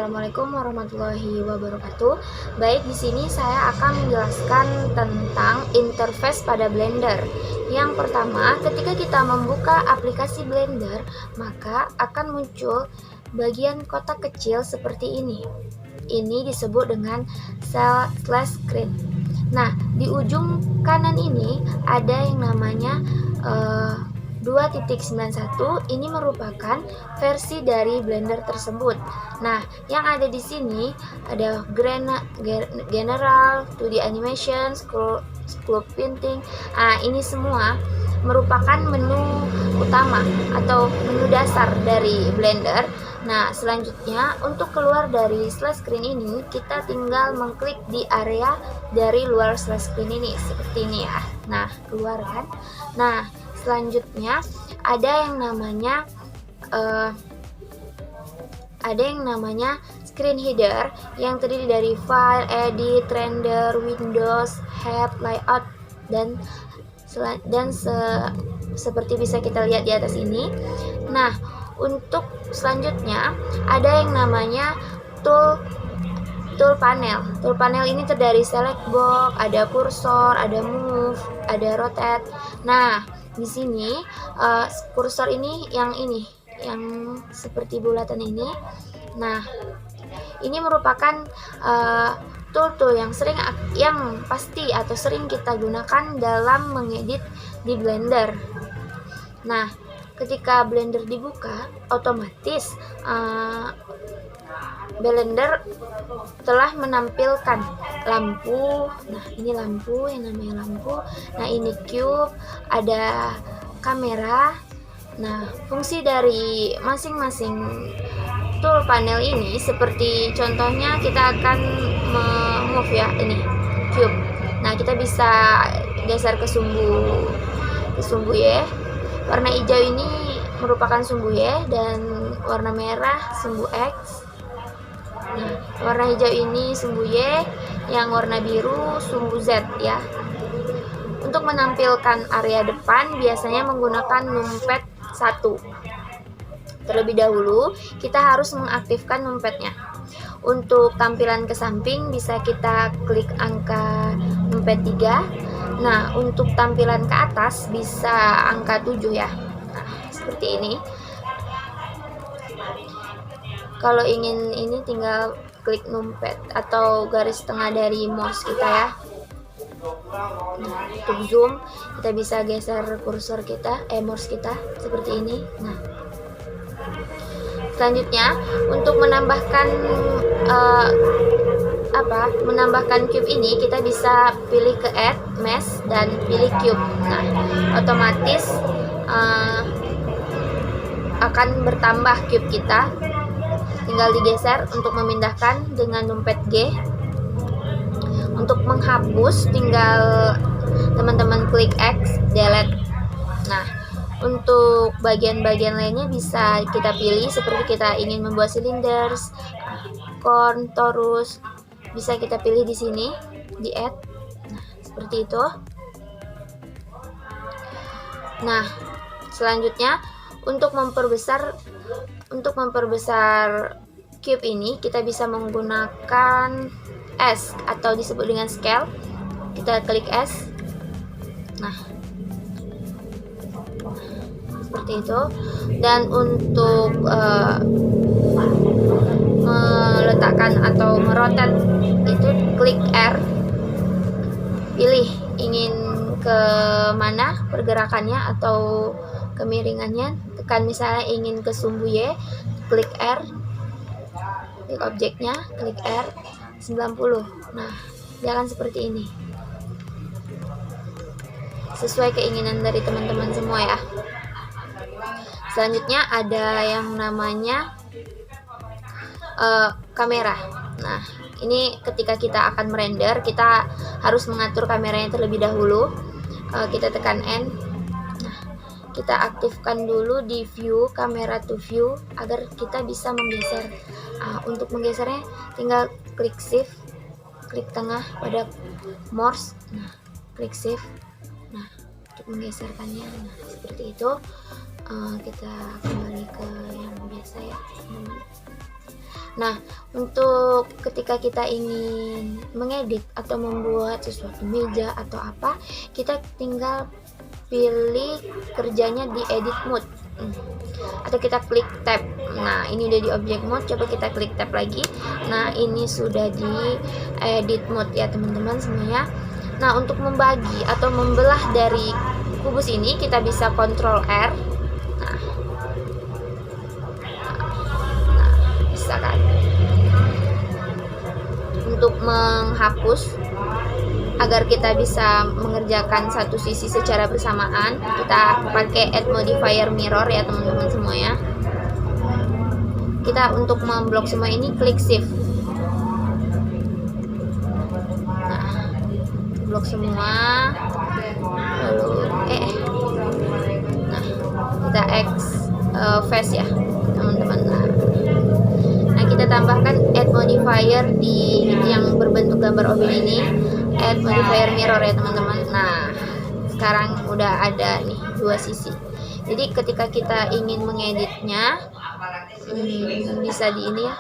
Assalamualaikum warahmatullahi wabarakatuh. Baik, di sini saya akan menjelaskan tentang interface pada Blender. Yang pertama, ketika kita membuka aplikasi Blender, maka akan muncul bagian kotak kecil seperti ini. Ini disebut dengan slash screen. Nah, di ujung kanan ini ada yang namanya 2.91. Ini merupakan versi dari Blender tersebut. Nah, yang ada di sini ada general, 2D animation, sculpt painting. Nah, ini semua merupakan menu utama atau menu dasar dari Blender. Nah, selanjutnya untuk keluar dari slash screen ini, kita tinggal mengklik di area dari luar slash screen ini seperti ini ya. Nah, keluar kan. Nah, selanjutnya ada yang namanya screen header yang terdiri dari file, edit, render, windows, head, layout dan seperti bisa kita lihat di atas ini. Nah, untuk selanjutnya ada yang namanya tool panel. Tool panel ini terdiri dari select box, ada kursor, ada move, ada rotate. Nah, di sini kursor ini yang seperti bulatan ini. Nah, ini merupakan tool yang pasti atau sering kita gunakan dalam mengedit di Blender. Nah, ketika Blender dibuka, otomatis Blender telah menampilkan lampu. Nah, ini lampu, yang namanya lampu. Nah, ini cube, ada kamera. Nah, fungsi dari masing-masing tool panel ini seperti contohnya kita akan move ya, ini cube. Nah, kita bisa geser ke sumbu Y. Warna hijau ini merupakan sumbu Y dan warna merah sumbu X. Nah, warna hijau ini sumbu Y, yang warna biru sumbu Z ya. Untuk menampilkan area depan biasanya menggunakan numpad 1. Terlebih dahulu kita harus mengaktifkan numpadnya. Untuk tampilan ke samping bisa kita klik angka numpad 3. Nah, untuk tampilan ke atas bisa angka 7 ya. Nah, seperti ini. Kalau ingin ini tinggal klik numpad atau garis tengah dari mouse kita ya. Nah, untuk zoom kita bisa geser kursor kita, mouse kita seperti ini. Nah, selanjutnya untuk menambahkan cube ini kita bisa pilih ke add mesh dan pilih cube. Nah, otomatis akan bertambah cube kita. Tinggal digeser untuk memindahkan dengan numpad G. Untuk menghapus tinggal teman-teman klik X, delete. Nah, untuk bagian-bagian lainnya bisa kita pilih seperti kita ingin membuat cylinders, cone, torus, bisa kita pilih di sini di add. Nah, seperti itu. Nah, selanjutnya untuk memperbesar cube ini kita bisa menggunakan S atau disebut dengan scale. Kita klik S. Nah, seperti itu. Dan untuk meletakkan atau merotate itu klik R. Pilih ingin ke mana pergerakannya atau kemiringannya. Tekan misalnya ingin ke sumbu Y, klik R. Klik objeknya, klik R 90. Nah, dia akan seperti ini. Sesuai keinginan dari teman-teman semua ya. Selanjutnya ada yang namanya kamera. Nah, ini ketika kita akan merender, kita harus mengatur kameranya terlebih dahulu. Kita tekan N. Nah, kita aktifkan dulu di view, kamera to view, agar kita bisa menggeser. Untuk menggesernya tinggal klik shift, klik tengah pada mouse. Nah, klik shift. Nah, untuk menggeserkannya, nah seperti itu. Kita kembali ke yang biasa ya, teman-teman. Nah, untuk ketika kita ingin mengedit atau membuat sesuatu meja atau apa, kita tinggal pilih kerjanya di edit mode. Atau kita klik tab. Nah, ini udah di object mode, coba kita klik tab lagi. Nah, ini sudah di edit mode ya teman-teman semuanya. Nah, untuk membagi atau membelah dari kubus ini kita bisa Ctrl R. Nah, bisa kan. Untuk menghapus agar kita bisa mengerjakan satu sisi secara bersamaan, kita pakai add modifier mirror ya teman-teman semuanya. Kita untuk memblok semua ini klik shift. Nah, blok semua, lalu nah kita X face ya teman-teman. Nah, kita tambahkan add modifier di yang berbentuk gambar objek ini, add modifier mirror ya teman-teman. Nah, sekarang udah ada nih dua sisi. Jadi ketika kita ingin mengeditnya, bisa di ini ya,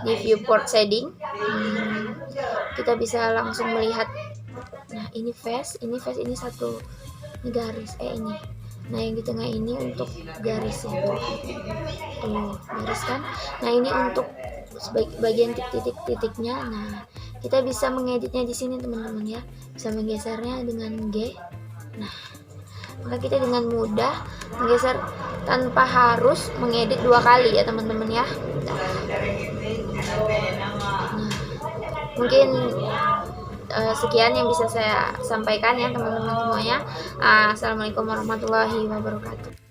di viewport shading. Kita bisa langsung melihat. Nah, ini face, ini satu, ini garis, ini. Nah, yang di tengah ini untuk garis ya. Tuh, garis kan. Nah, ini untuk bagian titik-titiknya. Nah, kita bisa mengeditnya di sini teman-teman ya. Bisa menggesernya dengan G. Nah, maka kita dengan mudah menggeser tanpa harus mengedit dua kali ya teman-teman ya. Nah, mungkin sekian yang bisa saya sampaikan ya teman-teman semuanya. Assalamualaikum warahmatullahi wabarakatuh.